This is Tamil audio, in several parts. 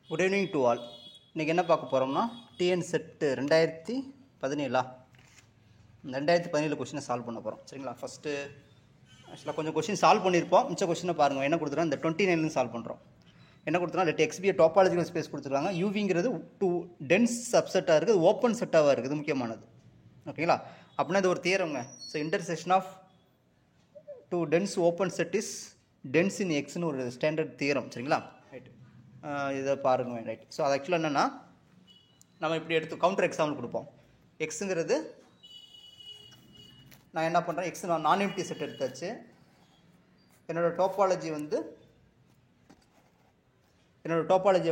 Good evening to all. இன்றைக்கி என்ன பார்க்க போகிறோம்னா டிஎன் செட்டு 2017 2017 கொஷினை சால்வ் பண்ண போகிறோம். சரிங்களா? ஃபஸ்ட்டு ஆக்சுவலாக கொஞ்சம் கொஷின் சால்வ் பண்ணியிருப்போம். மிச்ச கொஷினை பாருங்கள். என்ன கொடுத்துருக்கோம், இந்த 29 சால்வ் பண்ணுறோம். என்ன கொடுத்துருக்கோம், லெட் எக்ஸ்பி டாபாலஜிக்கல் ஸ்பேஸ் கொடுத்துருக்காங்க. யூவிங்கிறது டூ டென்ஸ் சப்செட்டாக இருக்குது, ஓப்பன் செட்டாக இருக்குது, முக்கியமானது. ஓகேங்களா? அப்படின்னா இது ஒரு தியரம்ங்க. So intersection of two dense open set is dense in எக்ஸ்னு ஒரு ஸ்டாண்டர்ட் தியரம். சரிங்களா? ரைட், இதை பாருங்க. ரைட், ஸோ அது ஆக்சுவலாக என்னென்னா, நம்ம இப்படி எடுத்து கவுண்டர் எக்ஸாம்பிள் கொடுப்போம். எக்ஸுங்கிறது நான் என்ன பண்ணுறேன், எக்ஸ் நான் எம்டி செட் எடுத்தாச்சு. என்னோடய டோபாலஜி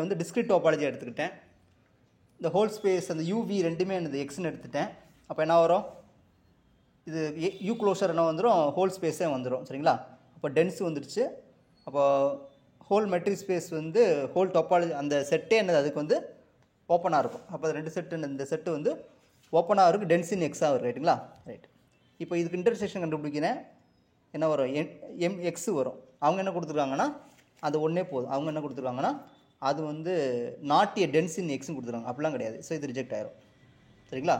வந்து டிஸ்கிரிட் டோபாலஜி எடுத்துக்கிட்டேன். இந்த ஹோல் ஸ்பேஸ் அந்த யூவி ரெண்டுமே என்னது எக்ஸ்ன்னு எடுத்துட்டேன். அப்போ என்ன வரும், இது யூ க்ளோஷர் என்ன வந்துடும், ஹோல் ஸ்பேஸே வந்துடும். சரிங்களா? அப்போ டென்ஸ் வந்துடுச்சு. அப்போ ஹோல் மெட்ரிக் ஸ்பேஸ் வந்து ஹோல் டோபாலஜி அந்த செட்டே என்னது அதுக்கு வந்து ஓப்பனாக இருக்கும். அப்போ அது ரெண்டு செட்டு, இந்த செட்டு வந்து ஓப்பனாக இருக்குது, டென்ஸ் இன் எக்ஸாக வரும். ரைட்டுங்களா? ரைட், இப்போ இதுக்கு இன்டர்செக்ஷன் கண்டுபிடிக்கிறேன். என்ன வரும், எம் எக்ஸ் வரும். அவங்க என்ன கொடுத்துருக்காங்கன்னா அது ஒன்றே போதும். அவங்க என்ன கொடுத்துருக்காங்கன்னா அது வந்து நாட் ஏ டென்ஸ் இன் எக்ஸ்னு கொடுத்துருக்காங்க. அப்படிலாம் கிடையாது. ஸோ இது ரிஜெக்ட் ஆயிரும். சரிங்களா?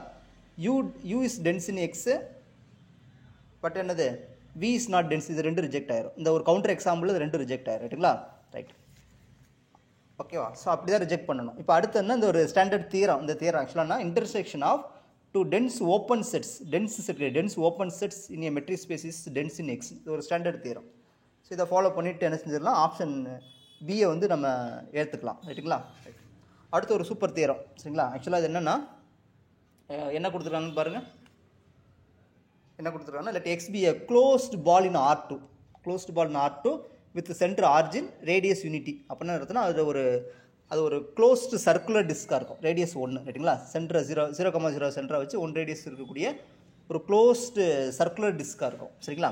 U is dense in X, but என்னது வி இஸ் நாட் டென்ஸ், இது ரெண்டு ரிஜெக்ட் ஆயிரும். இந்த ஒரு கவுண்டர் எக்ஸாம்பிள் இது ரெண்டு ரிஜெக்ட் ஆயிரும். ரைட்டுங்களா? ரைட், ஓகேவா? ஸோ அப்படி தான் ரிஜெக்ட் பண்ணணும். இப்போ அடுத்து என்ன, இந்த ஒரு ஸ்டாண்டர்ட் தியரம். இந்த தியரம் ஆக்சுவலாக intersection of two dense open sets, dense open sets in a metric space is dense in X. இது ஒரு ஸ்டாண்டர்ட் தியரம். ஸோ இதை ஃபாலோ பண்ணிவிட்டு என்ன செஞ்சிடலாம், ஆப்ஷன் பியை வந்து நம்ம ஏற்றுக்கலாம். ரைட்டுங்களா? ரைட், அடுத்து ஒரு சூப்பர் தியரம். சரிங்களா? ஆக்சுவலாக அது என்னென்னா, என்ன கொடுத்துருக்காங்கன்னு பாருங்கள். என்ன கொடுத்துருக்காங்கன்னா, let X be a closed ball in R2, closed ball in R2 with center origin radius unity. அப்படின்னா எடுத்தோன்னா அது ஒரு க்ளோஸ்டு சர்க்குலர் டிஸ்காக இருக்கும், ரேடியஸ் 1. ரைட்டுங்களா? சென்டர் 0,0 சென்டராக வச்சு 1 ரேடியஸ் இருக்கக்கூடிய ஒரு க்ளோஸ்டு சர்க்குலர் டிஸ்காக இருக்கும். சரிங்களா?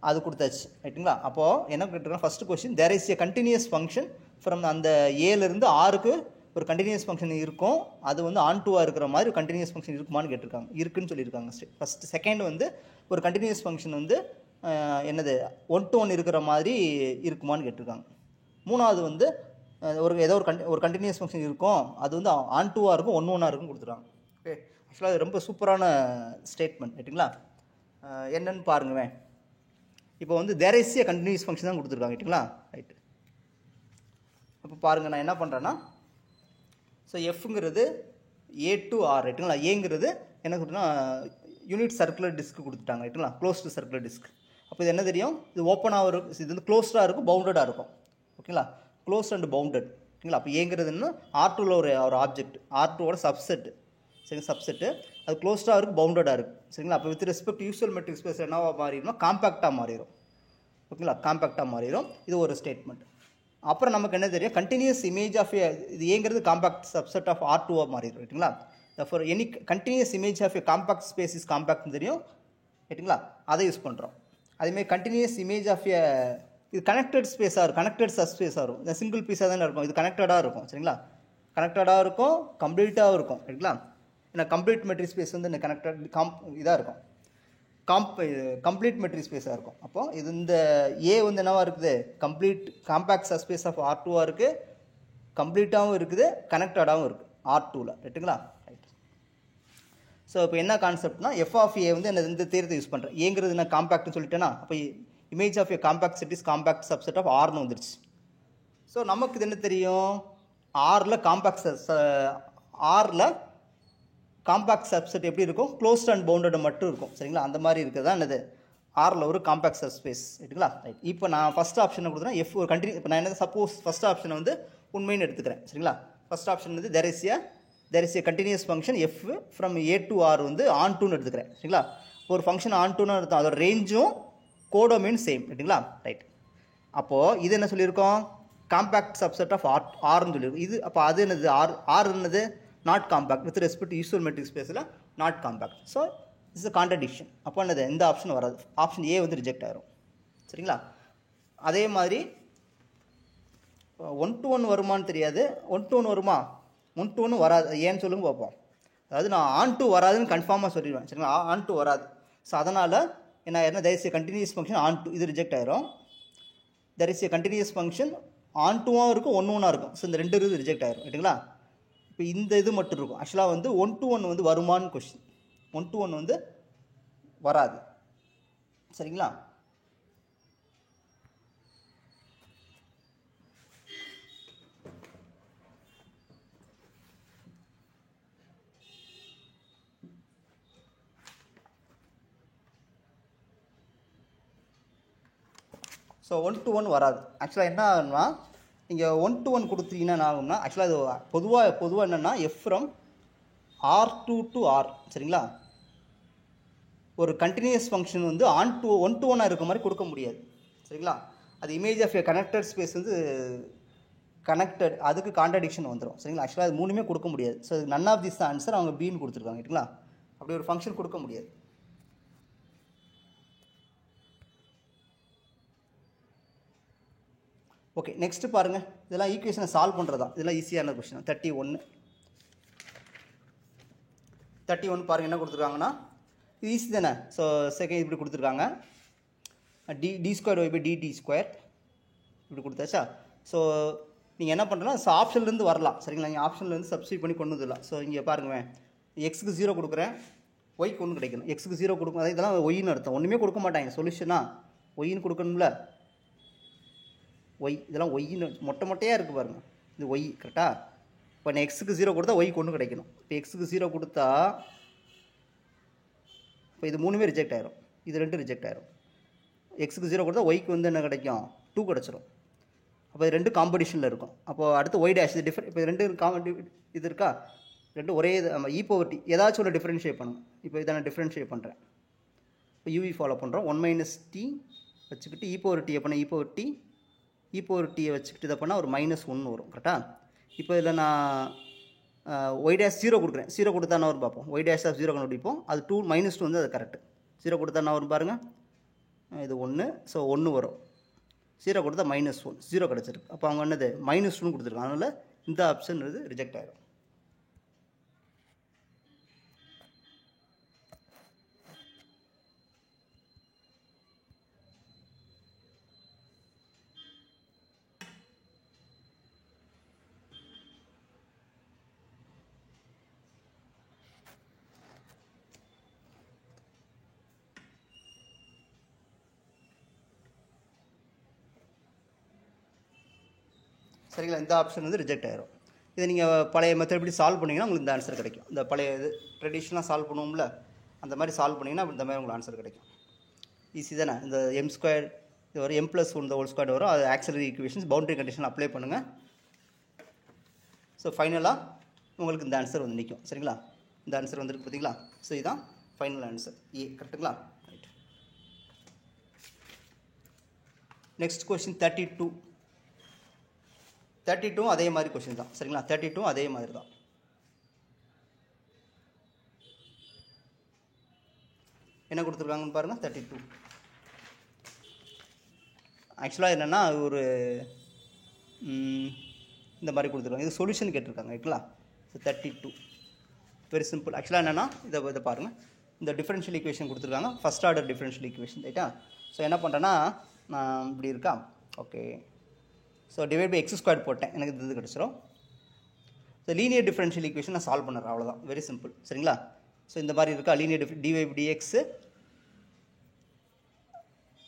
அது கொடுத்தாச்சு. ரைட்டுங்களா? அப்போது என்ன கேட்டிருக்காங்க, first question, there is a continuous function from அந்த ஏலேருந்து ஆருக்கு ஒரு கண்டினியூஸ் ஃபங்க்ஷன் இருக்கும். அது வந்து ஆன் டூவாக இருக்கிற மாதிரி கண்டினியூஸ் ஃபங்க்ஷன் இருக்குமான்னு கேட்டிருக்காங்க. இருக்குன்னு சொல்லியிருக்காங்க. ஃபஸ்ட் செகண்ட் வந்து ஒரு கண்டினியூஸ் ஃபங்க்ஷன் வந்து என்னது 1 to 1 இருக்கிற மாதிரி இருக்குமான்னு கேட்டிருக்காங்க. மூணாவது வந்து ஏதோ ஒரு கண்டினியூஸ் ஃபங்க்ஷன் இருக்கும், அது வந்து ஆன் டூவாக இருக்கும், 1 இருக்குன்னு கொடுத்துருக்காங்க. ஓகே, ஆக்சுவலாக அது ரொம்ப சூப்பரான ஸ்டேட்மெண்ட். ரைட்டுங்களா? என்னன்னு பாருங்களேன். இப்போ வந்து there is a continuous function தான் கொடுத்துருக்காங்க. ரைட்டுங்களா? ரைட்டு, அப்போ பாருங்கள், நான் என்ன பண்ணுறேன்னா, ஸோ எஃப்ங்கிறது A to R. ரைட்டுங்களா? ஏங்கிறது என்ன கொடுத்தோன்னா யூனிட் சர்க்குலர் டிஸ்க் கொடுத்துட்டாங்க. ரைட்டுங்களா? Closed circular disk. அப்போ இது என்ன தெரியும், இது ஓப்பனாக இருக்கும், இது வந்து க்ளோஸ்டாக இருக்கும், பவுண்டடாக இருக்கும். ஓகேங்களா? Closed and bounded. ஓகேங்களா? அப்போ ஏங்கிறது என்ன, R2ல் ஒரு ஆப்ஜெக்ட், R2வோட சப்செட்டு. சரி, சப்செட்டு அது க்ளோஸ்டாக இருக்கும், பவுண்டடாக இருக்குது. சரிங்களா? அப்போ with respect usual metric space என்னவா மாறிடும்னா காம்பேக்டாக மாறிடும். ஓகேங்களா? காம்பேக்டாக மாறிடும். இது ஒரு ஸ்டேட்மெண்ட். அப்புறம் நமக்கு என்ன தெரியும், கண்டினியூஸ் இமேஜ் ஆஃப் இது ஏங்கிறது காம்பேக்ட் சப்செட் ஆஃப் R2 மாறிடும். ரைட்டுங்களா? For any continuous image of a compact space is காம்பேக்ட்னு தெரியும். ரைட்டுங்களா? அதை யூஸ் பண்ணுறோம். அதேமாதிரி கண்டினியூஸ் இமேஜ் ஆஃப் ஏ, இது கனெக்டட் ஸ்பேஸாக இருக்கும், கனெக்டட் சப்ஸ்பேஸாக இருக்கும். இந்த சிங்கிள் பீஸாக தானே இருக்கும், இது கனெக்டடாக இருக்கும். சரிங்களா? கனெக்டடாக இருக்கும், கம்ப்ளீட்டாகவும் இருக்கும். ரைட்டுங்களா? ஏன்னா கம்ப்ளீட் மெட்ரிக் ஸ்பேஸ் வந்து இந்த கனெக்டட் இதாக இருக்கும், கம்ப்ளீட் மெட்ரிக் ஸ்பேஸாக இருக்கும். அப்போ இது இந்த ஏ வந்து என்னவாக இருக்குது, complete compact subspace of R2 இருக்குது, கம்ப்ளீட்டாகவும் இருக்குது, கனெக்டடாகவும் இருக்குது R2ல். ரைட்டுங்களா? ரைட், ஸோ இப்போ என்ன கான்செப்ட்னா, எஃப் ஆஃப் ஏ வந்து இந்த தேர்த்தை யூஸ் பண்ணுறேன். ஏங்கிறது என்ன காம்பேக்ட்னு சொல்லிட்டேன்னா, அப்போ image of a compact set is compact subset of Rன்னு வந்துருச்சு. ஸோ நமக்கு இது என்ன தெரியும், ஆரில் காம்பேக்ட் சப்செட் எப்படி இருக்கும், க்ளோஸ்ட் அண்ட் பவுண்டட் மட்டும் இருக்கும். சரிங்களா? அந்த மாதிரி இருக்கிறதா என்னது ஆரில் ஒரு காம்பேக்ட் சப்ஸ்பேஸ். ரைட்டுங்களா? ரைட், இப்போ நான் ஃபஸ்ட் ஆப்ஷனை கொடுத்துறேன், எஃப் ஒரு இப்போ நான் என்ன சப்போஸ் ஃபஸ்ட் ஆப்ஷனை வந்து உண்மைன்னு எடுத்துக்கிறேன். சரிங்களா? ஃபஸ்ட் ஆப்ஷன் வந்து there is a continuous function F from A to R வந்து ஆன் டூன்னு எடுத்துக்கிறேன். சரிங்களா? ஒரு ஃபங்க்ஷன் ஆன் டூன்னு அர்த்தம், அதோட ரேஞ்சும் கோடோமைன் சேம். ரைட்டுங்களா? ரைட், அப்போது இது என்ன சொல்லியிருக்கோம், காம்பேக்ட் சப்செட் ஆஃப் ஆர்னு சொல்லியிருக்கோம். இது அப்போ அது என்னது, ஆர் என்னது not compact with respect usual metric ஸ்பேஸில் not compact. So it's a contradiction. அப்போ என்னது, இந்த ஆப்ஷன் வராது, ஆப்ஷன் ஏ வந்து ரிஜெக்ட் ஆயிரும். சரிங்களா? அதே மாதிரி 1 to 1 வருமானு தெரியாது, 1 to 1 வருமா, 1 to 1 வராது. ஏன்னு சொல்லுங்க பார்ப்போம். அதாவது நான் ஆன் டூ வராதுன்னு கன்ஃபார்மாக சொல்லிடுவேன். சரிங்களா? ஆன் டூ வராது. ஸோ அதனால் என்ன ஆயிரும்னா, there is a continuous function on2, இது ரிஜெக்ட் ஆயிரும். there is a continuous function on டூவாக இருக்கும், ஒன்று ஒன்றா இருக்கும். ஸோ இந்த ரெண்டு இது ரிஜெக்ட் ஆயிரும் ரைட்டுங்களா. இப்போ இந்த இது மட்டும் இருக்கும். ஆக்சுவலாக வந்து 1 to 1 வந்து வருமானு கொஸ்டின். 1 to 1 வந்து வராது சரிங்களா. ஸோ 1 to 1 வராது. ஆக்சுவலாக என்ன ஆகும்னா, நீங்கள் 1 to 1 கொடுத்தீங்கன்னா என்ன ஆகும்னா, ஆக்சுவலாக இது பொதுவாக என்னென்னா F from R2 to R சரிங்களா. ஒரு கண்டினியூஸ் ஃபங்க்ஷன் வந்து 1 to 1 இருக்க மாதிரி கொடுக்க முடியாது சரிங்களா. அது இமேஜ் ஆஃப் கனெக்டட் ஸ்பேஸ் வந்து கனெக்டட், அதுக்கு கான்ட்ரடிக்ஷன் வந்துடும் சரிங்களா. ஆக்சுவலாக அது மூணுமே கொடுக்க முடியாது. So none of this answer அவங்க பின்னு கொடுத்துருக்காங்க ரைட்டுங்களா. அப்படி ஒரு ஃபங்க்ஷன் கொடுக்க முடியாது. ஓகே, நெக்ஸ்ட்டு பாருங்கள். இதெல்லாம் ஈக்குவேஷனை சால்வ் பண்ணுறது தான். இதெல்லாம் ஈஸியான கொஸ்டின். 31 பாருங்கள் என்ன கொடுத்துருக்காங்கன்னா, இது ஈஸி தானே. ஸோ செகண்ட் இப்படி கொடுத்துருக்காங்க, d square y by d square இப்படி கொடுத்தாச்சா. ஸோ நீங்கள் என்ன பண்ணுறோன்னா ஆப்ஷன்லேருந்து வரலாம் சரிங்களா. நீங்கள் ஆப்ஷன்லேருந்து சப்ஸ்டியூட் பண்ணி கொண்டு வந்துடலாம். ஸோ இங்கே பாருங்கள், எக்ஸுக்கு 0 கொடுக்குறேன், ஒய்க்கு 1 கிடைக்கணும். எக்ஸுக்கு 0 கொடுக்கும், அதாவது இதெல்லாம் ஒய்ன்னு அர்த்தம். ஒன்றுமே கொடுக்க மாட்டாங்க சொல்யூஷனா, ஒய்ன்னு கொடுக்கணும்ல. ஒய் இதெல்லாம் ஒய்ன்னு மொட்டையாக இருக்குது பாருங்கள், இது ஒய் கரெக்டாக. இப்போ நான் எக்ஸுக்கு 0 கொடுத்தா ஒய்க்கு 1 கிடைக்கணும். இப்போ எக்ஸுக்கு 0 கொடுத்தா இப்போ இது மூணுமே ரிஜெக்ட் ஆயிரும், இது ரெண்டும் ரிஜெக்ட் ஆயிரும். எக்ஸுக்கு 0 கொடுத்தா ஒய்க்கு வந்து என்ன கிடைக்கும், 2 கிடச்சிரும். அப்போ இது ரெண்டு காம்படிஷனில் இருக்கும். அப்போது அடுத்து ஒய் டேஷ் இது டிஃப்ரெண்ட். இப்போ ரெண்டு இது இருக்கா, ரெண்டும் ஒரே இது. நம்ம இ பவர் டி ஏதாச்சும் ஒன்று டிஃப்ரென்ஷியேட் பண்ணுங்க. இப்போ இதை நான் டிஃப்ரென்ஷியேட் பண்ணுறேன். இப்போ யூவி ஃபாலோ பண்ணுறோம். 1 - t வச்சுக்கிட்டு இ பவர் டி பண்ணால் இ பவர் டியை வச்சுக்கிட்டு இதை பண்ணால் ஒரு -1 வரும் கரெக்டாக. இப்போ இதில் நான் ஒய் டேஷ் 0 கொடுக்குறேன். 0 கொடுத்தா என்ன வரும் பார்ப்போம். ஒய் டேஷ் ஆஃப் 0 கண்டுபிடிப்போம். அது -2 வந்து அது கரெக்டு. 0 கொடுத்தா என்ன வரும் பாருங்கள், இது 1. ஸோ 1 வரும். 0 கொடுத்தா -1, 0 கிடச்சிருக்கு. அப்போ அவங்க என்னது -2 கொடுத்துருக்காங்க. அதனால் இந்த ஆப்ஷன் இது ரிஜெக்ட் ஆகிடும். சரிங்களா. இந்த ஆப்ஷன் வந்து ரிஜெக்ட் ஆயிரும். இதை நீங்கள் பழைய மெத்தட் எப்படி சால்வ் பண்ணிங்கன்னா உங்களுக்கு இந்த ஆன்சர் கிடைக்கும். இந்த பழைய இது ட்ரெடிஷ்னலாக சால்வ் பண்ணுவோம்ல, அந்த மாதிரி சால்வ் பண்ணிங்கன்னா இந்த மாதிரி உங்களுக்கு ஆன்சர் கிடைக்கும். ஈஸி தானே. இந்த m² இது வரும், m+1² வரும். அது auxiliary equations boundary condition apply பண்ணுங்கள். ஸோ ஃபைனலாக உங்களுக்கு இந்த ஆன்சர் வந்து நிற்கும் சரிங்களா. இந்த ஆன்சர் வந்துருக்கு பார்த்தீங்களா. ஸோ இதுதான் ஃபைனல் ஆன்சர் ஏ கரெக்டுங்களா. ரைட். நெக்ஸ்ட் கொஸ்டின் 32 அதே மாதிரி கொஸ்டின் தான் சரிங்களா. 32 அதே மாதிரி தான். என்ன கொடுத்துருக்காங்கன்னு பாருங்கள். 32 ஆக்சுவலாக என்னென்னா ஒரு இந்த மாதிரி கொடுத்துருக்காங்க. இது சொல்யூஷன் கேட்டிருக்காங்க ரைட்டுங்களா. So 32 very simple. ஆக்சுவலாக என்னென்னா இதை பாருங்கள், இந்த டிஃபரன்ஷியல் ஈக்குவேஷன் கொடுத்துருக்காங்க, ஃபஸ்ட் ஆர்டர் டிஃபரன்ஷியல் ஈக்குவேஷன் ரைட்டா. ஸோ என்ன பண்ணுறேன்னா நான் இப்படி இருக்கா, okay. So divide by x² போட்டேன், எனக்கு இது கிடச்சிரும். ஸோ லீனியர் டிஃபரன்ஷியல் ஈக்குவேஷன் நான் சால்வ் பண்ணுறேன், அவ்வளோதான். வெரி சிம்பிள் சரிங்களா. ஸோ இந்த மாதிரி இருக்கா, linear dy by dx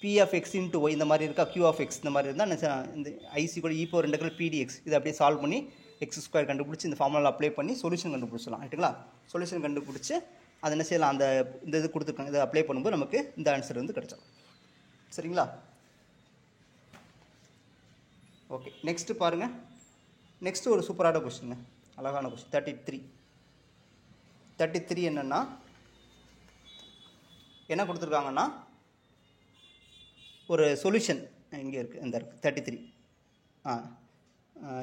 p of x into y இந்த மாதிரி இருக்கா, q of x இந்த மாதிரி இருந்தால் இந்த i = e⁴ pdx இதை அப்படியே சால்வ் பண்ணி x² கண்டுபிடிச்சி இந்த ஃபார்முலா அப்ளை பண்ணி சொல்யூஷன் கண்டுபிடிச்சலாம் ரைட்டுங்களா. சொல்யூஷன் கண்டுபிடிச்சி அது என்ன செய்யலாம், அந்த இந்த இது கொடுத்துருக்காங்க, இதை அப்ளை பண்ணும்போது நமக்கு இந்த ஆன்சர் வந்து கிடச்சிடும் சரிங்களா. ஓகே, நெக்ஸ்ட்டு பாருங்கள். நெக்ஸ்ட்டு ஒரு சூப்பரான கொஸ்டின், அழகான கொஸ்டின். 33 என்னென்னா என்ன கொடுத்துருக்காங்கன்னா ஒரு சொல்யூஷன் இங்கே இருக்குது, இந்த இருக்குது 33.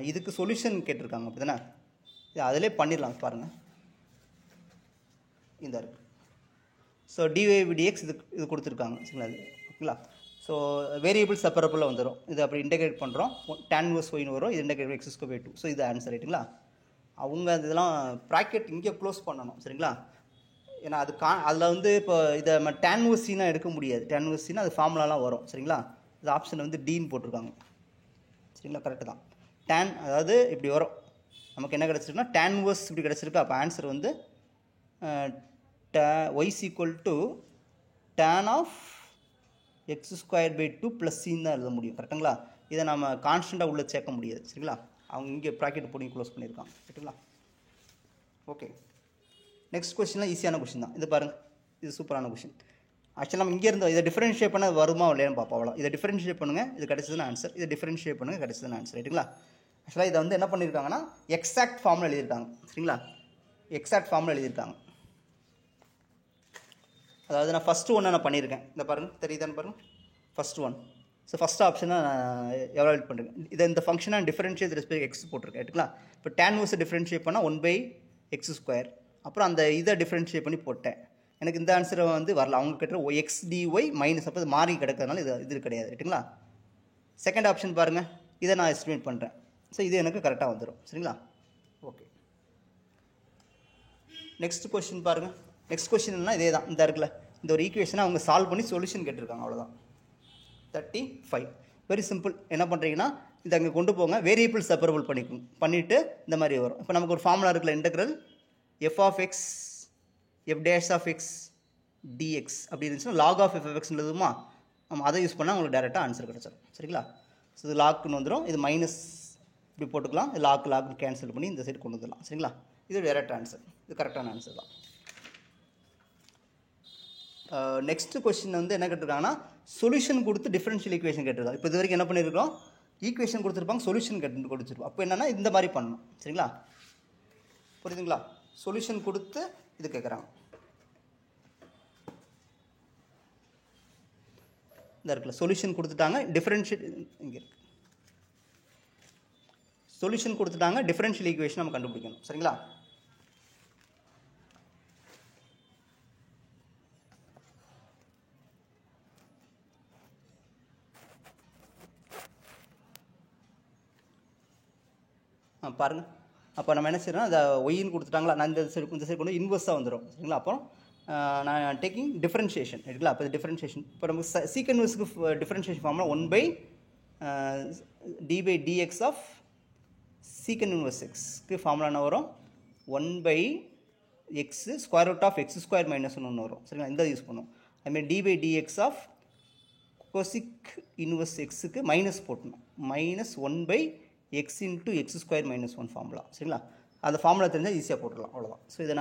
இதுக்கு சொல்யூஷன் கேட்டிருக்காங்க அப்படி தானே. இது அதிலே பண்ணிடலாம் பாருங்கள். இந்த இருக்குது. ஸோ dy by dx இது கொடுத்துருக்காங்க சரிங்களா. அது ஓகேங்களா. ஸோ வேரியபிள் செப்பரபிளில் வந்துடும். இது அப்படி இன்டெகிரேட் பண்ணுறோம், tan inverse y வரும். இது இன்டெகிரேட் x²/2. ஸோ இது ஆன்சர் ரைட்டுங்களா. அவங்க இதெல்லாம் ப்ராக்கெட் இங்கே க்ளோஸ் பண்ணணும் சரிங்களா. ஏன்னா அது அதில் வந்து இப்போ இதை நம்ம tan inverse c எடுக்க முடியாது. tan inverse c அது ஃபார்முலாலாம் வரும் சரிங்களா. இது ஆப்ஷன் வந்து டீன்னு போட்டிருக்காங்க சரிங்களா, கரெக்டு தான். டேன் அதாவது இப்படி வரும், நமக்கு என்ன கிடச்சிருக்குன்னா tan inverse இப்படி கிடச்சிருக்கு. அப்போ ஆன்சர் வந்து y is equal to tan of x square by 2 plus c தான் எழுத முடியும். கரெக்டுங்களா? இதை நம்ம கான்ஸ்டண்ட்டாக உள்ளே சேர்க்க முடியாது. சரிங்களா, அவங்க இங்கே ப்ராக்கெட் போட்டு க்ளோஸ் பண்ணியிருக்காங்க. ரைட்டுங்களா? ஓகே, நெக்ஸ்ட் கொஸ்டின்லாம் ஈஸியான கொஸ்டின் தான். இது பாருங்கள், இது சூப்பரான கொஸ்டின். ஆக்சுவலாக நம்ம இங்கே இருந்தோம், இதை டிஃபரன்ஷியேட் பண்ண வருமா இல்லையான்னு பார்ப்போம். அவ்வளோ, இதை டிஃபரன்ஷியேட் பண்ணுங்கள், இது கிடச்சதுன்னு ஆன்சர். இதை டிஃபரன்ஷியேட் பண்ணுங்கள், கிடச்சதுன்னு ஆன்சர். ரைட்டுங்களா? ஆக்சுவலாக இதை வந்து என்ன பண்ணியிருக்காங்கன்னா எக்ஸாக்ட் ஃபார்மில் எழுதியிருக்காங்க. சரிங்களா, எக்ஸாக்ட் ஃபார்மில் எழுதியிருக்காங்க. அதாவது நான் ஃபஸ்ட்டு ஒன்று நான் பண்ணியிருக்கேன். இந்த பாருங்கள், தெரியுதான்னு பாருங்கள், ஃபஸ்ட் ஒன். ஸோ ஃபஸ்ட் ஆப்ஷனை நான் எவாலுவேட் பண்ணுறேன். இதை இந்த ஃபங்க்ஷனாக டிஃபரன்ஷியேட் ரெஸ்பெக்ட் எக்ஸ் போட்டிருக்கேன். ரைட்டுங்களா? இப்போ tan inverse டிஃபரன்ஷியேட் பண்ணால் 1/x². அப்புறம் அந்த இதை டிஃபரன்ஷியேட் பண்ணி போட்டேன். எனக்கு இந்த ஆன்சரை வந்து வரல. அவங்க கிட்ட எக்ஸ் டிஒய் மைனஸ், அப்போ இது மாறி கிடக்கிறதுனால இது கிடையாது. ரைட்டுங்களா? செகண்ட் ஆப்ஷன் பாருங்கள், இதை நான் எஸ்டிமேட் பண்ணுறேன். ஸோ இது எனக்கு கரெக்டாக வந்துடும். சரிங்களா? ஓகே, நெக்ஸ்ட் கொஸ்டின் பாருங்கள். நெக்ஸ்ட் கொஸ்டின்னா இதே தான். இந்த இருக்குல்ல, இந்த ஒரு ஈக்குவேஷனை அவங்க சால்வ் பண்ணி சொல்யூஷன் கேட்டிருக்காங்க. அவ்வளோதான். 35. Very simple. என்ன பண்ணுறீங்கன்னா இதை அங்கே கொண்டு போங்க, வேரியபிள் செப்பரபிள் பண்ணிவிட்டு இந்த மாதிரி வரும். இப்போ நமக்கு ஒரு ஃபார்முலா இருக்குல்ல, integral f of x f dash of x dx அப்படி இருந்துச்சுன்னா log of f of x எழுதுமா, நம்ம அதை யூஸ் பண்ணால் உங்களுக்கு டேரெக்டாக ஆன்சர் கிடச்சிடும். சரிங்களா? ஸோ இது லாக்குன்னு வந்துடும், இது மைனஸ் இப்படி போட்டுக்கலாம், இது லாக் கேன்சல் பண்ணி இந்த சைடு கொண்டு வந்துடலாம். சரிங்களா? இது டேரெக்ட் ஆன்சர், இது கரெக்டான ஆன்சர் தான். நெக்ஸ்ட் கொஸ்டின் வந்து என்ன கேட்டிருக்காங்கன்னா சொல்யூஷன் கொடுத்து டிஃபரன்ஷியல் ஈக்குவேஷன் கேட்டிருக்காங்க. இப்போ இது வரைக்கும் என்ன பண்ணியிருக்கோம், ஈக்குவேஷன் கொடுத்துருப்பாங்க, சொல்யூஷன் கொடுத்துருப்போம். அப்போ என்னென்னா இந்த மாதிரி பண்ணணும். சரிங்களா? புரியுதுங்களா? சொல்யூஷன் கொடுத்து இது கேட்குறாங்க. இந்த இருக்குல்ல, சொல்யூஷன் கொடுத்துட்டாங்க, டிஃபரன்ஷியல் இங்கே இருக்கு, சொல்யூஷன் கொடுத்துட்டாங்க, டிஃபரன்ஷியல் ஈக்குவேஷன் நம்ம கண்டுபிடிக்கணும். சரிங்களா? பாருங்கள், அப்போ நம்ம என்ன செய்யறோம், அதை ஒய்ன்னு கொடுத்துட்டாங்களா, நான் இந்த சைடு கொண்டு இன்வெர்ஸாக வந்துடும். சரிங்களா? அப்புறம் நான் டேக்கிங் டிஃபரன்ஷியேஷன். இருக்குங்களா? அப்போ டிஃபரன்ஷியேஷன் இப்போ நமக்கு சீக் இன்வெர்ஸுக்கு டிஃபரன்ஷியேஷன் ஃபார்ம்னா 1/d/dx ஆஃப் சீக் இன்வெர்ஸ் எக்ஸ்க்கு ஃபார்முலா என்ன வரும், 1/x square root of x² - 1 வரும். சரிங்களா? இந்த யூஸ் பண்ணுவோம். அதுமாதிரி d/dx ஆஃப் கொசிக் இன்வெர்ஸ் எக்ஸுக்கு மைனஸ் போட்டணும், -1/x into x² - 1 ஃபார்முலா. சரிங்களா? அந்த ஃபார்முலா தெரிஞ்சால் ஈஸியாக போட்டுடலாம். அவ்வளோதான். ஸோ இதை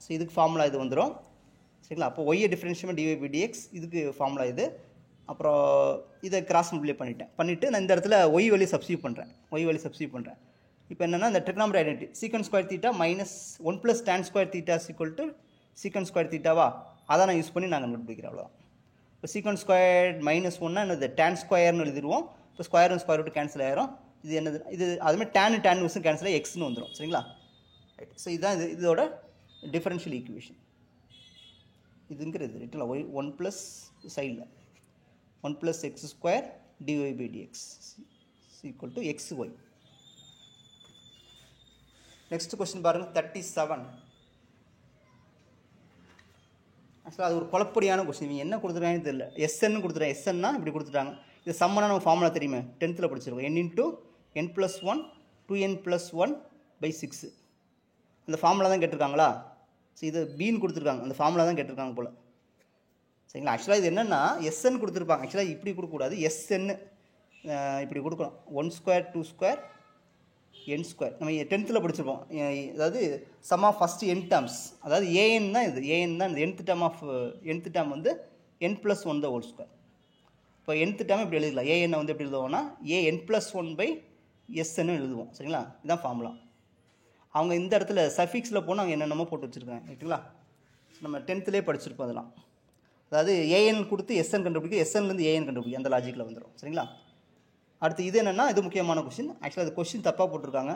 ஸோ இதுக்கு ஃபார்முலா இது வந்துடும். சரிங்களா? அப்போ ஒய்யை டிஃபரன்ஷியேட் dy/dx, இதுக்கு ஃபார்முலா இது. அப்புறம் இதை கிராஸ் மல்டிப்ளை பண்ணிவிட்டு நான் இந்த இடத்துல ஒய் வேல்யூ சப்ஸ்டியூட் பண்ணுறேன். இப்போ என்னென்னா இந்த ட்ரிகனாமெட்ரி ஐடென்டிட்டி சீக்கன் square theta -1 + tan square theta = சீக்கன் ஸ்கொயர் தீட்டாவா, அதை நான் யூஸ் பண்ணி நாங்கள் கண்டுபிடிக்கிறேன். அவ்வளோதான். இப்போ சீக்கன் ஸ்கொயர் -1னா என்னது, tan ஸ்கொயர்னு எழுதிடுவோம். இப்போ ஸ்கொயர் ஸ்கொயர் ரூட் கேன்சல் ஆயிரும். இது என்னது, இது அதுமாதிரி tan இன்வெர்ஸும் கேன்சல் ஆகி எக்ஸ்னு வந்துடும். சரிங்களா? ரைட். ஸோ இதுதான் இதோட டிஃபரன்ஷியல் ஈக்குவேஷன். இதுங்கிறது ரைட்டில் ஒய் 1 ப்ளஸ் சைடில் 1 + x² dy/dx = xy. Next question பாருங்கள், 37. ஆக்சுவலாக அது ஒரு குழப்படியான கொஸ்டின். இவங்க என்ன கொடுத்துருக்காங்கன்னு தெரியல. எஸ்என்னு கொடுத்துருக்காங்க. எஸ்என்னா இப்படி கொடுத்துட்டாங்க. இது சம்மனா நம்ம ஃபார்முலா தெரியுமே, 10th படிச்சிருக்கோம். n × n + 1 2n + 1/6 அந்த ஃபார்முலா தான் கேட்டிருக்காங்களா. ஸோ இது பீன்னு கொடுத்துருக்காங்க, அந்த ஃபார்முலா தான் கேட்டிருக்காங்க போல். சரிங்களா? ஆக்சுவலாக இது என்னென்னா எஸ்என் கொடுத்துருப்பாங்க. ஆக்சுவலாக இப்படி கொடுக்கக்கூடாது, எஸ்என்னு இப்படி கொடுக்கணும். 1² 2² n². நம்ம 10th படிச்சிருப்போம். அதாவது sum of first n terms, அதாவது ஏஎன் தான் இது. ஏஎன் தான் இந்த nth டேர்ம் வந்து n + 1 த ஹோல் ஸ்கொயர். இப்போ nth டேர்ம் இப்படி எழுதிக்கலாம். ஏஎன்னை வந்து எப்படி எழுதுவோம்னா an + 1/sன்னு எழுதுவோம். சரிங்களா? இதுதான் ஃபார்முலா. அவங்க இந்த இடத்துல சஃபிக்ஸில் போனால் அவங்க என்னென்னமோ போட்டு வச்சுருக்காங்க. ரைட்டுங்களா? நம்ம 10th படிச்சிருப்போம் அதெல்லாம். அதாவது ஏஎன் கொடுத்து எஸ்என் கண்டுபிடிக்கும், எஸ்என்லேருந்து ஏஎன் கண்டுபிடிக்கும், அந்த லாஜிக்கில் வந்துடும். சரிங்களா? அடுத்து இது என்னென்னா, இது முக்கியமான கொஸ்டின். ஆக்சுவலாக அது கொஸ்டின் தப்பாக போட்டிருக்காங்க.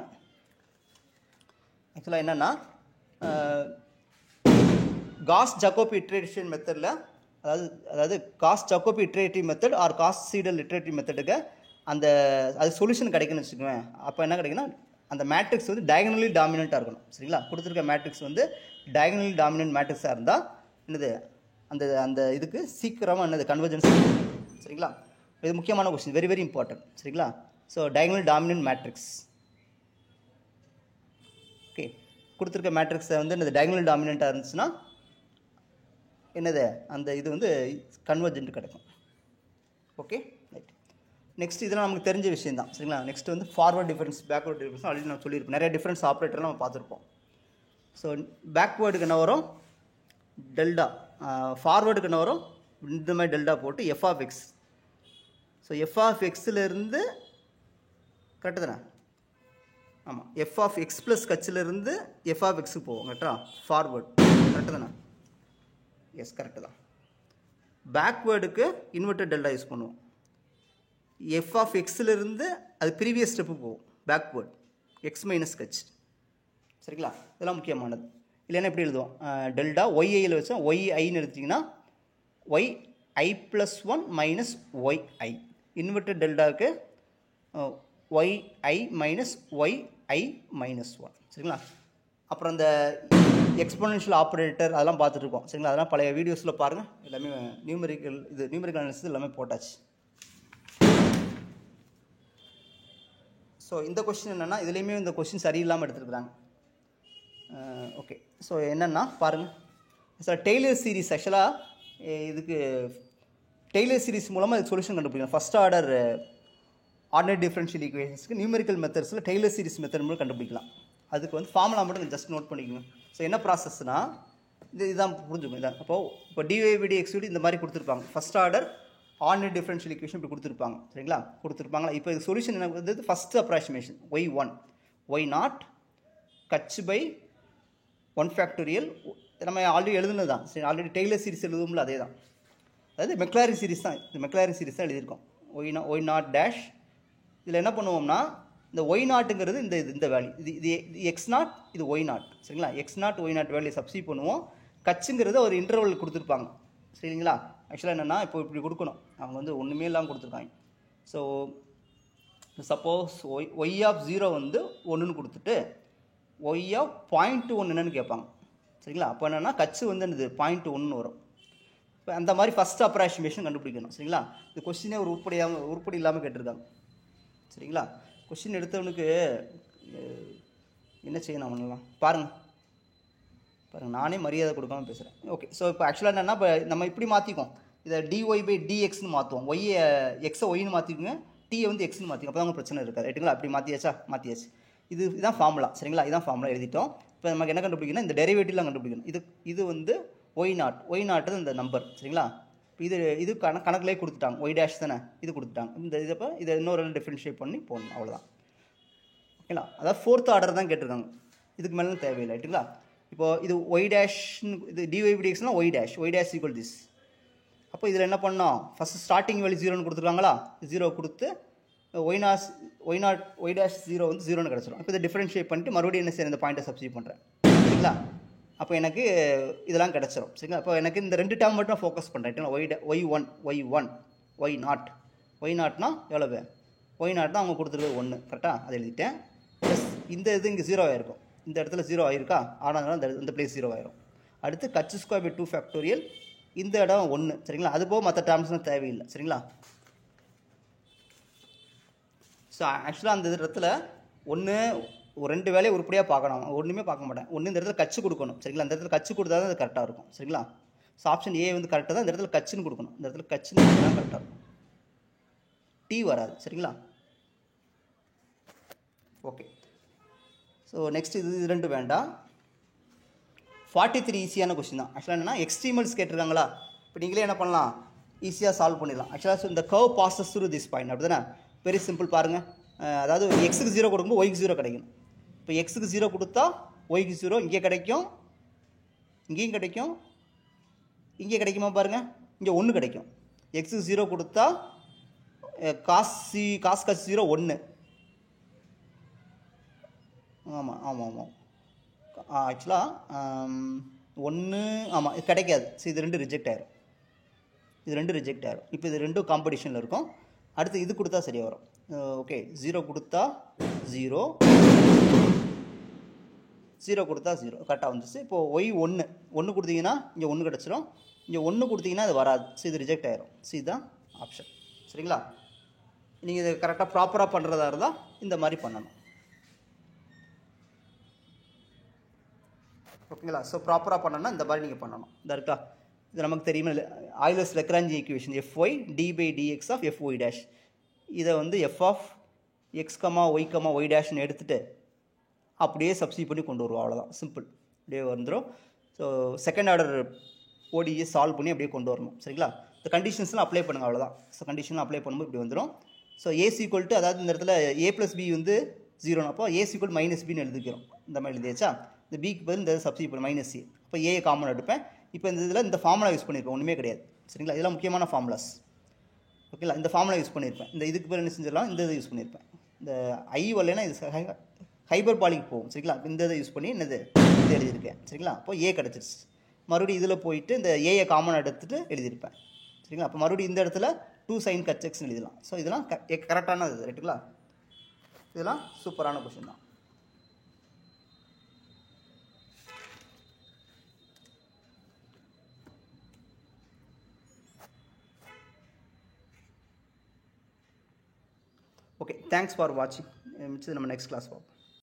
ஆக்சுவலாக என்னென்னா காஸ்-ஜாக்கோபி இட்ரேஷன் மெத்தடில், அதாவது Gauss Jacobi iterative method or Gauss Seidel iterative மெத்தடுக்கு அது சொல்யூஷன் கிடைக்குன்னு வச்சுக்கோங்க. அப்போ என்ன கிடைக்குன்னா, அந்த மேட்ரிக்ஸ் வந்து டயகனலி டாமினண்ட்டாக இருக்கணும். சரிங்களா? கொடுத்துருக்க மேட்ரிக்ஸ் வந்து டயகனலி டாமினன்ட் மேட்ரிக்ஸாக இருந்தால் என்னது, அந்த இதுக்கு சீக்கிரமாக என்னது கன்வர்ஜென்ஸ். சரிங்களா? இது முக்கியமான கொஸ்டின், வெரி வெரி இம்பார்ட்டன்ட். சரிங்களா? So diagonal dominant matrix. Okay, கொடுத்துருக்க மேட்ரிக்ஸை வந்து இந்த டயகனல் டாமினண்ட்டாக இருந்துச்சுன்னா என்னது அந்த இது வந்து கன்வர்ஜென்ட் கிடைக்கும். Okay, right. நெக்ஸ்ட் இதெல்லாம் நமக்கு தெரிஞ்ச விஷயம் தான், சரிங்களா. நெக்ஸ்ட் வந்து forward difference, backward difference already நான் சொல்லியிருப்பேன். நிறைய டிஃபரன்ஸ் ஆப்ரேட்டர்லாம் நம்ம பார்த்துருப்போம். ஸோ பேக்வேர்டுக்கு என்ன வரும்? டெல்டா. ஃபார்வேர்டுக்கு என்ன வரும்? இந்த மாதிரி டெல்டா போட்டு f of x. So f of எக்ஸிலேருந்து கரெக்டு தானே? ஆமாம், எஃப் ஆஃப் எக்ஸ் ப்ளஸ் கட்சிலேருந்து எஃப் ஆஃப் எக்ஸுக்கு போவோம். கரெக்டா? ஃபார்வேர்டு. கரெக்டு தானே? எஸ், கரெக்டு தான். பேக்வேர்டுக்கு இன்வெர்டட் டெல்டா யூஸ் பண்ணுவோம். எஃப் ஆஃப் எக்ஸிலேருந்து அது ப்ரீவியஸ் ஸ்டெப்பு போகும், பேக்வேர்டு, எக்ஸ் மைனஸ் கட்ச். சரிங்களா? இதெல்லாம் முக்கியமானது. இல்லைன்னா எப்படி எழுதுவோம்? டெல்டா ஒய்ஐயில் வச்சா ஒய்ஐன்னு எடுத்திங்கன்னா y i plus 1 minus y i. Inverted டெல்டாவுக்கு ஒய்ஐ மைனஸ் ஒய்ஐ மைனஸ் 1. சரிங்களா? அப்புறம் இந்த எக்ஸ்போனென்ஷியல் ஆப்ரேட்டர் அதெல்லாம் பார்த்துட்ருக்கோம். சரிங்களா? அதெல்லாம் பழைய வீடியோஸில் பாருங்கள். எல்லாமே நியூமெரிக்கல் அனாலிசிஸ் எல்லாமே போட்டாச்சு. ஸோ இந்த கொஸ்டின் என்னென்னா, இதுலேயுமே இந்த கொஸ்டின் சரியில்லாமல் எடுத்துருக்குறாங்க. ஓகே, ஸோ என்னென்னா பாருங்கள். சார் டெய்லர் சீரிஸ், ஆக்சுவலாக இதுக்கு டெய்லர் சீரிஸ் மூலமாக இதுக்கு சொல்யூஷன் கண்டுபிடிக்கலாம். ஃபஸ்ட் ஆர்டர் ஆர்டினரி டிஃபரன்ஷியல் ஈக்குவேஷன்ஸ்க்கு நியூமெரிக்கல் மெத்தட்ஸில் டெய்லர் சீரிஸ் மெத்தட் மூலம் கண்டுபிடிக்கலாம். அதுக்கு வந்து ஃபார்முலா மட்டும் ஜஸ்ட் நோட் பண்ணிக்கோங்க. ஸோ என்ன ப்ராசஸ்னால் இதுதான் புரிஞ்சுக்கணும். இதான் இப்போ டிஒய்விடி எக்ஸ்விடி இந்த மாதிரி கொடுத்துருப்பாங்க. First order ordinary differential equation இப்படி கொடுத்துருப்பாங்க. சரிங்களா? கொடுத்துருப்பாங்களா? இப்போ இது சொல்யூஷன் என்ன வந்து ஃபஸ்ட்டு அப்ராக்சிமேஷன் y1 y0 கட்ச் பை 1 ஃபேக்டோரியல். நம்ம ஆல்ரெடி எழுதுனது தான். சரி, ஆல்ரெடி டெய்லர் சீரிஸ் எழுதும்ல, அதே தான். அதாவது மெக்லாரின் சீரிஸ் தான். இந்த மெக்லாரின் சீரிஸ் தான் எழுதியிருக்கோம். y0 dash. இதில் என்ன பண்ணுவோம்னா, இந்த y0ங்கிறது இந்த வேல்யூ, இது x0, இது y0. சரிங்களா? x0 y0 வேல்யூ சப்ஸ்டிட் பண்ணுவோம். கட்சுங்கிறது ஒரு இன்டர்வல் கொடுத்துருப்பாங்க. சரிங்களா? ஆக்சுவலாக என்னென்னா, இப்போ இப்படி கொடுக்கணும். அவங்க வந்து ஒன்றுமே இல்லாமல் கொடுத்துருக்காங்க. ஸோ சப்போஸ் ஒய் ஆஃப் 0 வந்து 1ன்னு கொடுத்துட்டு ஒய் ஆஃப் 0.1 என்னன்னு கேட்பாங்க. சரிங்களா? அப்போ என்னென்னா கட்சி வந்து என்னது 0.1 வரும். இப்போ அந்த மாதிரி ஃபஸ்ட் அப்ராக்சிமேஷன் கண்டுபிடிக்கணும். சரிங்களா? இந்த கொஸ்டினே ஒரு உருப்படி இல்லாமல் கேட்டிருக்காங்க. சரிங்களா? கொஸ்டின் எடுத்தவனுக்கு என்ன செய்யணும் அவனெல்லாம் பாருங்கள். நானே மரியாதை கொடுக்காமல் பேசுகிறேன். ஓகே, ஸோ இப்போ ஆக்சுவலாக என்னென்னா, இப்போ நம்ம இப்படி மாற்றிக்குவோம். இதை டிஒய் பை டிஎக்ஸ்னு மாற்றுவோம். ஒய்யை எக்ஸை ஒய்னு மாற்றிக்குங்க, டியை வந்து எக்ஸ்னு மாற்றிக்கும். அப்போ தான் உங்களுக்கு பிரச்சனை இருக்காது. ரைட்டுங்களா? அப்படி மாற்றியாச்சு. இதுதான் ஃபார்முலா. சரிங்களா? இதான் ஃபார்முலா எழுதிட்டோம். இப்போ நமக்கு என்ன கண்டுபிடிக்கணும்? இந்த டெரிவேட்டிவ்லாம் கண்டுபிடிக்கணும். இது வந்து ஒய்0 இந்த நம்பர். சரிங்களா? இது கணக்கிலே கொடுத்துட்டாங்க. ஒய் டேஷ் தானே, இது கொடுத்துட்டாங்க. இதை இன்னொரு டிஃபரன்ஷியேட் பண்ணி போடணும், அவ்வளோதான். ஓகேங்களா? அதாவது ஃபோர்த் ஆர்டர் தான் கேட்டிருக்காங்க. இதுக்கு மேலே தேவையில்லை. ரைட்டுங்களா? இப்போது இது ஒய் டேஷ்னு, இது டிஒய்விடிஎக்ஸ்னால் ஒய் டேஷ் ஈக்குவல் திஸ். அப்போ இதில் என்ன பண்ணோம்? ஃபஸ்ட்டு ஸ்டார்டிங் வேல்யூ 0ன்னு கொடுத்துருக்காங்களா? 0 கொடுத்து ஒய் டேஷ் 0 வந்து 0ன்னு கிடச்சிடும். இப்போ இதை டிஃபரன்ஷியேட் பண்ணிட்டு மறுபடியும் என்ன செய்யணும்? இந்த பாயிண்ட்டை சப்ஸ்டிட் பண்ணுறேன். சரிங்களா? அப்போ எனக்கு இதெல்லாம் கிடச்சிரும். சரிங்களா? அப்போ எனக்கு இந்த 2 டேர்ம் மட்டும் ஃபோக்கஸ் பண்ணுறேன். ஒய்0னா எவ்வளவு? ஒய்0 தான் அவங்க கொடுத்துருக்குது 1. கரெக்டாக? அதை எழுதிட்டேன். ப்ளஸ் இந்த இது இங்கே 0 ஆகிருக்கும். இந்த இடத்துல 0 ஆகிருக்கா? ஆனால் இந்த பிளேஸ் 0 ஆயிரும். அடுத்து கட்ச் ஸ்கொயர் பை 2 ஃபேக்டோரியல். இந்த இடம் 1. சரிங்களா? அது போக மற்ற டேர்ம்ஸ்லாம் தேவையில்லை. சரிங்களா? ஸோ ஆக்சுவலாக அந்த இடத்துல ஒரு 2 வேலையை உருப்படியாக பார்க்கணும். ஒன்றுமே பார்க்க மாட்டேன். இந்த இடத்துல கட்சி கொடுக்கணும். சரிங்களா? இந்த இடத்துல கட்சி கொடுத்தா தான் அது கரெக்டாக இருக்கும். சரிங்களா? ஸோ ஆப்ஷன் ஏ வந்து கரெக்டாக தான். இந்த இடத்துல கட்சின்னு கொடுக்கணும். இந்த இடத்துல கட்சின்னு தான் கரெக்டாக இருக்கும். டி வராது. சரிங்களா? ஓகே, ஸோ நெக்ஸ்ட் இது 2 வேண்டாம். 43 ஈஸியான கொஸ்டின் தான். ஆக்சுவலாக என்னென்னா, எக்ஸ்ட்ரீமல்ஸ் கேட்டிருக்காங்களா? இப்போ நீங்களே என்ன பண்ணலாம்? ஈஸியாக சால்வ் பண்ணிடலாம். ஆக்சுவலாக இந்த curve bosses through this point. அப்படி தானே? வெரி சிம்பிள் பாருங்கள். அதாவது எக்ஸுக்கு 0 கொடுக்கும்போது ஒய்க்கு 0 கிடைக்கும். இப்போ எக்ஸுக்கு 0 கொடுத்தா ஒய்க்கு 0 இங்கே கிடைக்கும், இங்கேயும் கிடைக்கும், இங்கே கிடைக்குமா பாருங்கள்? இங்கே 1 கிடைக்கும். எக்ஸுக்கு 0 கொடுத்தா காஸ் கட்ச் 0 1. ஆமாம் ஆக்சுவலாக 1 ஆமாம், இது கிடைக்காது. ஸோ இது 2 ரிஜெக்ட் ஆயிரும். இப்போ இது 2 காம்படிஷனில் இருக்கும். அடுத்து இது கொடுத்தா சரியாக வரும். ஓகே, 0 கொடுத்தா 0 கொடுத்தா 0 கரெக்டாக வந்துச்சு. இப்போது ஒய் 1 கொடுத்தீங்கன்னா இங்கே 1 கிடச்சிரும். இங்கே 1 கொடுத்தீங்கன்னா அது வராது. ஸோ இது ரிஜெக்ட் ஆயிரும். ஸோ இதுதான் ஆப்ஷன். சரிங்களா? நீங்கள் இதை கரெக்டாக ப்ராப்பராக பண்ணுறதா இருந்தால் இந்த மாதிரி பண்ணணும். ஓகேங்களா? ஸோ ப்ராப்பராக பண்ணணும்னா இந்த மாதிரி நீங்கள் பண்ணணும். இந்த இருக்கா, இது நமக்கு தெரியுமா, Euler's Lagrange equation fy d/dx of fy dash. இதை வந்து f ஆஃப் x, y, y டேஷ்னு எடுத்துகிட்டு அப்படியே சப்ஸ்டியூட் பண்ணி கொண்டு வருவோம். அவ்வளோதான், சிம்பிள். அப்படியே வந்துடும். ஸோ செகண்ட் ஆர்டர் ஓடியை சால்வ் பண்ணி அப்படியே கொண்டு வரணும். சரிங்களா? இந்த கண்டிஷன்ஸ்லாம் அப்ளை பண்ணுங்கள், அவ்வளோதான். ஸோ கண்டிஷன்லாம் அப்ளை பண்ணும்போது இப்படி வந்துடும். ஸோ ஏ ஈக்குவல் டு, அதாவது இந்த இடத்துல a + b வந்து 0, அப்போ a ஈக்குவல் -bன்னு எழுதிக்கிறோம். இந்த மாதிரி எழுதியாச்சா? இந்த பிக்கு பதில் இந்த சப்ஸ்டியூட் பண்ணி -c. இப்போ ஏ காமன் எடுப்பேன். இப்போ இந்த இதில் இந்த ஃபார்முலா யூஸ் பண்ணியிருப்பேன், ஒன்றுமே கிடையாது. சரிங்களா? இதெல்லாம் முக்கியமான ஃபார்முலாஸ். ஓகேங்களா? இந்த ஃபார்முலா யூஸ் பண்ணியிருப்பேன். இந்த இதுக்கு பேர் என்ன செஞ்சிடலாம், இந்த இதை யூஸ் பண்ணியிருப்பேன். இந்த ஐ வரலைன்னா இது ஹைபர்பாலிக் போகும். சரிங்களா? இந்த இதை யூஸ் பண்ணி என்னது இது எழுதியிருக்கேன். சரிங்களா? அப்போ ஏ கிடச்சிருச்சு. மறுபடியும் இதில் போயிட்டு இந்த ஏயை காமன் எடுத்துகிட்டு எழுதியிருப்பேன். சரிங்களா? அப்போ மறுபடியும் இந்த இடத்துல 2 sin kach x எழுதலாம். ஸோ இதெல்லாம் கரெக்டானது, ரைட்டுங்களா? இதெல்லாம் சூப்பரான கொஷின் தான். ஓகே, தேங்க்ஸ் ஃபார் வாட்சிங். மிச்சது நம்ம நெக்ஸ்ட் கிளாஸ் பார்ப்போம்.